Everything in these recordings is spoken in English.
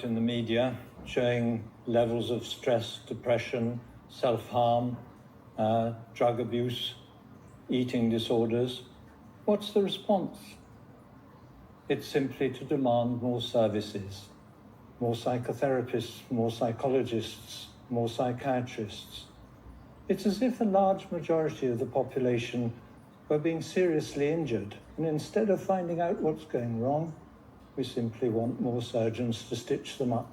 in the media showing levels of stress, depression, self-harm, drug abuse, eating disorders. What's the response? It's simply to demand more services, more psychotherapists, more psychologists, more psychiatrists. It's as if a large majority of the population were being seriously injured, and instead of finding out what's going wrong, we simply want more surgeons to stitch them up.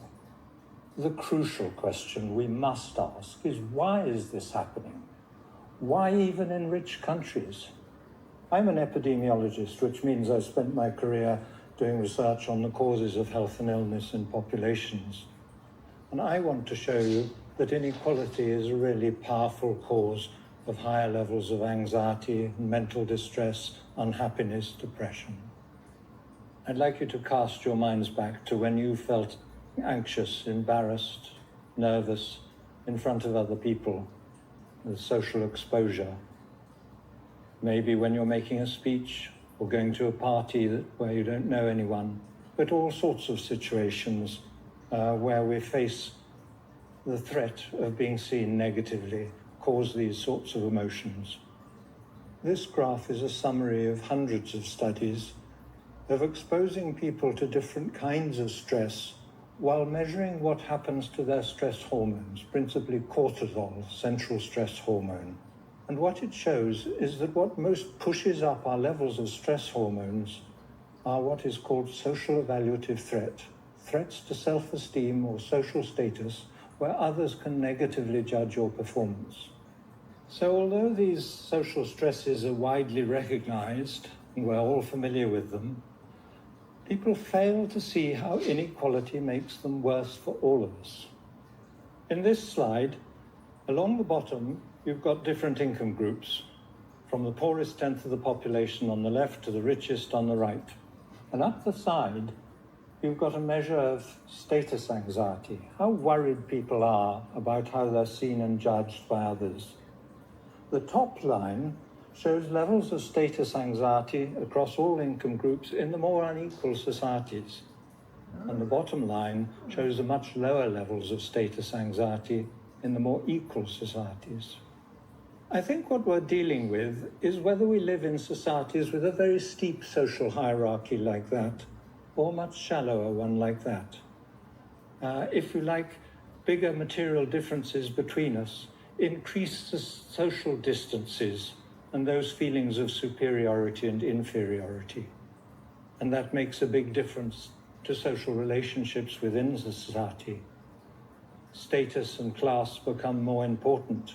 The crucial question we must ask is, why is this happening? Why even in rich countries? I'm an epidemiologist, which means I spent my career doing research on the causes of health and illness in populations. And I want to show you that inequality is a really powerful cause of higher levels of anxiety, mental distress, unhappiness, depression. I'd like you to cast your minds back to when you felt anxious, embarrassed, nervous, in front of other people, with social exposure. Maybe when you're making a speech or going to a party where you don't know anyone, but all sorts of situations where we face the threat of being seen negatively cause these sorts of emotions. This graph is a summary of hundreds of studies of exposing people to different kinds of stress while measuring what happens to their stress hormones, principally cortisol, central stress hormone. And what it shows is that what most pushes up our levels of stress hormones are what is called social evaluative threats to self-esteem or social status, where others can negatively judge your performance. So although these social stresses are widely recognized, and we're all familiar with them, people fail to see how inequality makes them worse for all of us. In this slide, along the bottom, you've got different income groups, from the poorest tenth of the population on the left to the richest on the right. And up the side, you've got a measure of status anxiety, how worried people are about how they're seen and judged by others. The top line shows levels of status anxiety across all income groups in the more unequal societies. And the bottom line shows the much lower levels of status anxiety in the more equal societies. I think what we're dealing with is whether we live in societies with a very steep social hierarchy like that, or a much shallower one like that. If you like, bigger material differences between us increase the social distances and those feelings of superiority and inferiority. And that makes a big difference to social relationships within the society. Status and class become more important.